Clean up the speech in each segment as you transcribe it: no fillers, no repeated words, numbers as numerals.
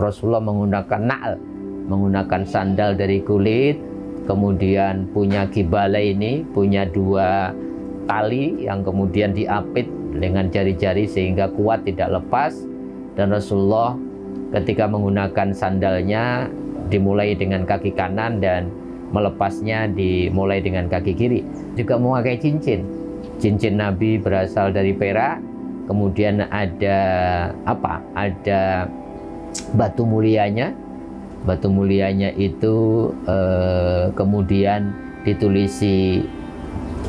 Rasulullah menggunakan na'al, menggunakan sandal dari kulit, kemudian punya kibala ini, punya dua tali yang kemudian diapit dengan jari-jari sehingga kuat tidak lepas. Dan Rasulullah ketika menggunakan sandalnya dimulai dengan kaki kanan dan melepasnya dimulai dengan kaki kiri. Juga memakai cincin. Cincin Nabi berasal dari perak. Kemudian ada apa? Ada batu mulianya. Batu mulianya itu kemudian ditulisi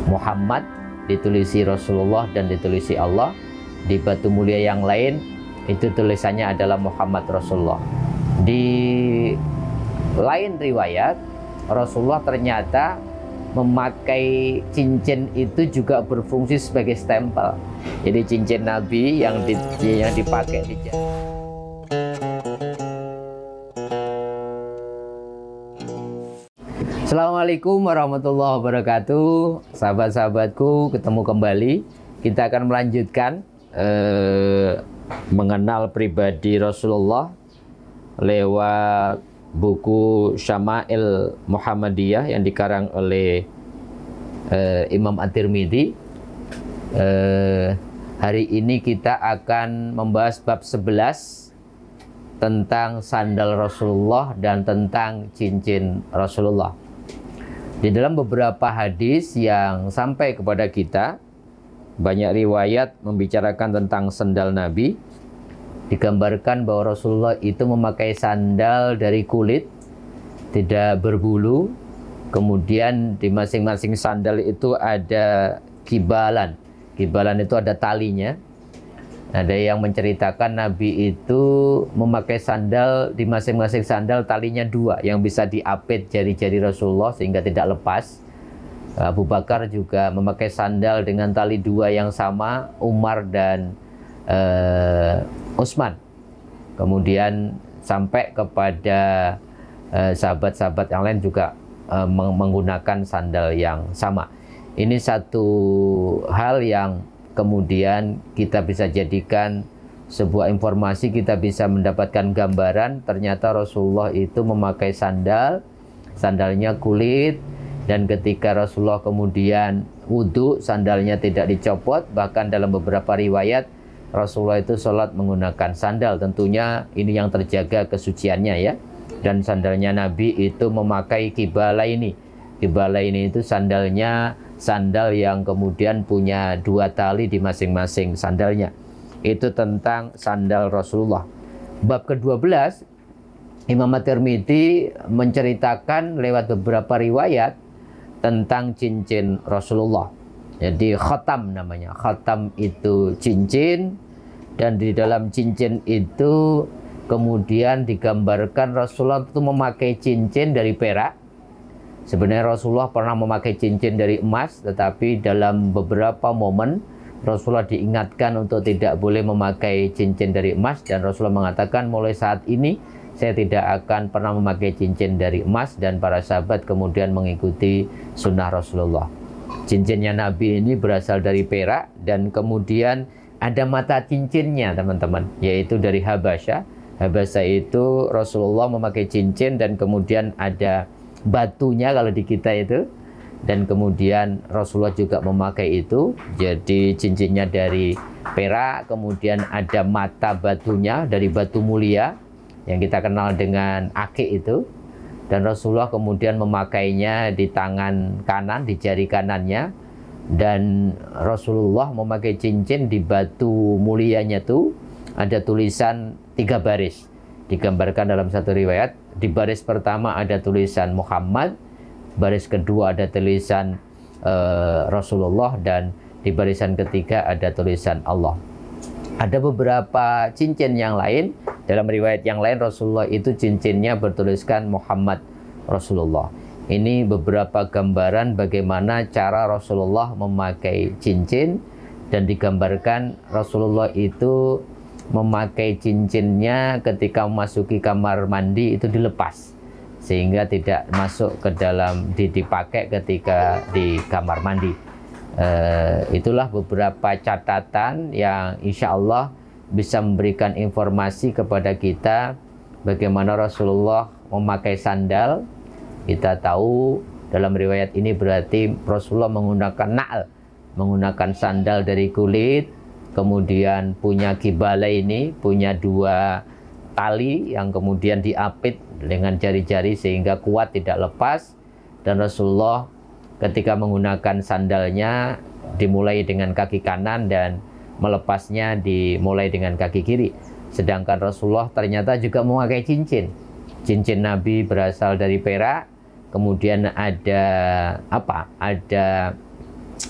Muhammad, ditulisi Rasulullah, dan ditulisi Allah. Di batu mulia yang lain itu tulisannya adalah Muhammad Rasulullah. Di lain riwayat, Rasulullah ternyata memakai cincin itu juga berfungsi sebagai stempel. Jadi cincin Nabi yang dipakai di jari. Assalamualaikum warahmatullahi wabarakatuh. Sahabat-sahabatku, ketemu kembali. Kita akan melanjutkan mengenal pribadi Rasulullah lewat buku Syama'il Muhammadiyah yang dikarang oleh Imam At-Tirmidzi. Hari ini kita akan membahas bab 11 tentang sandal Rasulullah dan tentang cincin Rasulullah. Di dalam beberapa hadis yang sampai kepada kita, banyak riwayat membicarakan tentang sandal Nabi. Digambarkan bahwa Rasulullah itu memakai sandal dari kulit, tidak berbulu. Kemudian di masing-masing sandal itu ada kibalan. Kibalan itu ada talinya. Ada yang menceritakan Nabi itu memakai sandal, di masing-masing sandal talinya dua, yang bisa diapit jari-jari Rasulullah sehingga tidak lepas. Abu Bakar juga memakai sandal dengan tali dua yang sama, Umar dan Utsman. Kemudian sampai kepada sahabat-sahabat yang lain juga menggunakan sandal yang sama. Ini satu hal yang kemudian kita bisa jadikan sebuah informasi, kita bisa mendapatkan gambaran ternyata Rasulullah itu memakai sandal, sandalnya kulit, dan ketika Rasulullah kemudian wudhu, sandalnya tidak dicopot. Bahkan dalam beberapa riwayat Rasulullah itu sholat menggunakan sandal. Tentunya ini yang terjaga kesuciannya ya. Dan sandalnya Nabi itu memakai kibala ini. Kibala ini itu sandalnya, sandal yang kemudian punya dua tali di masing-masing sandalnya. Itu tentang sandal Rasulullah. Bab ke-12, Imam At-Tirmidzi menceritakan lewat beberapa riwayat tentang cincin Rasulullah. Jadi khatam namanya. Khatam itu cincin, dan di dalam cincin itu kemudian digambarkan Rasulullah itu memakai cincin dari perak. Sebenarnya Rasulullah pernah memakai cincin dari emas, tetapi dalam beberapa momen Rasulullah diingatkan untuk tidak boleh memakai cincin dari emas, dan Rasulullah mengatakan mulai saat ini saya tidak akan pernah memakai cincin dari emas, dan para sahabat kemudian mengikuti sunnah Rasulullah. Cincinnya Nabi ini berasal dari perak, dan kemudian ada mata cincinnya teman-teman, yaitu dari Habasyah. Habasyah itu Rasulullah memakai cincin dan kemudian ada batunya kalau di kita itu, dan kemudian Rasulullah juga memakai itu. Jadi cincinnya dari perak, kemudian ada mata batunya dari batu mulia yang kita kenal dengan akik itu, dan Rasulullah kemudian memakainya di tangan kanan, di jari kanannya. Dan Rasulullah memakai cincin di batu mulianya tuh ada tulisan 3 baris. Digambarkan dalam satu riwayat, di baris pertama ada tulisan Muhammad, baris kedua ada tulisan Rasulullah, dan di barisan ketiga ada tulisan Allah. Ada beberapa cincin yang lain. Dalam riwayat yang lain Rasulullah itu cincinnya bertuliskan Muhammad Rasulullah. Ini beberapa gambaran bagaimana cara Rasulullah memakai cincin, dan digambarkan Rasulullah itu memakai cincinnya ketika memasuki kamar mandi itu dilepas, sehingga tidak masuk ke dalam, dipakai ketika di kamar mandi. Itulah beberapa catatan yang insya Allah bisa memberikan informasi kepada kita bagaimana Rasulullah memakai sandal. Kita tahu dalam riwayat ini berarti Rasulullah menggunakan na'al, menggunakan sandal dari kulit, kemudian punya kibala ini, punya 2 tali yang kemudian diapit dengan jari-jari sehingga kuat tidak lepas. Dan Rasulullah ketika menggunakan sandalnya dimulai dengan kaki kanan dan melepasnya dimulai dengan kaki kiri. Sedangkan Rasulullah ternyata juga memakai cincin. Cincin Nabi berasal dari perak, kemudian ada apa? Ada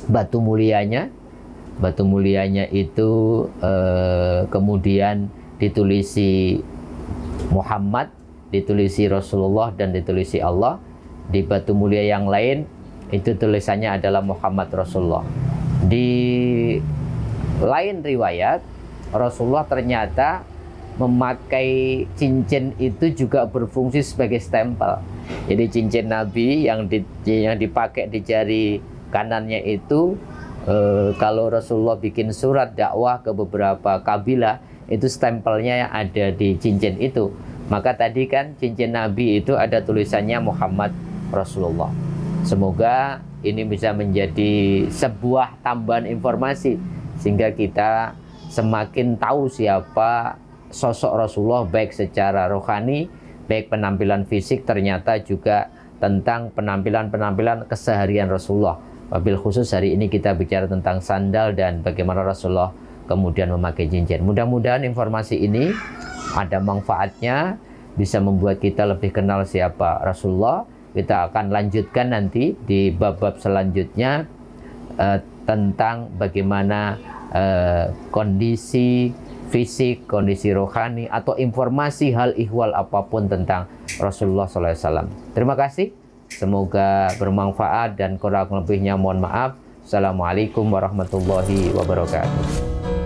batu mulianya. Batu mulianya itu kemudian ditulisi Muhammad, ditulisi Rasulullah, dan ditulisi Allah. Di batu mulia yang lain itu tulisannya adalah Muhammad Rasulullah. Di lain riwayat Rasulullah ternyata memakai cincin itu juga berfungsi sebagai stempel. Jadi cincin Nabi yang dipakai di jari kanannya itu, kalau Rasulullah bikin surat dakwah ke beberapa kabilah, itu stempelnya yang ada di cincin itu. Maka tadi kan cincin Nabi itu ada tulisannya Muhammad Rasulullah. Semoga ini bisa menjadi sebuah tambahan informasi sehingga kita semakin tahu siapa sosok Rasulullah, baik secara rohani, baik penampilan fisik, ternyata juga tentang penampilan-penampilan keseharian Rasulullah. Wabil khusus hari ini kita bicara tentang sandal dan bagaimana Rasulullah kemudian memakai cincin. Mudah-mudahan informasi ini ada manfaatnya, bisa membuat kita lebih kenal siapa Rasulullah. Kita akan lanjutkan nanti di bab-bab selanjutnya tentang bagaimana kondisi fisik, kondisi rohani, atau informasi hal ihwal apapun tentang Rasulullah SAW. Terima kasih. Semoga bermanfaat dan kurang lebihnya mohon maaf. Assalamualaikum warahmatullahi wabarakatuh.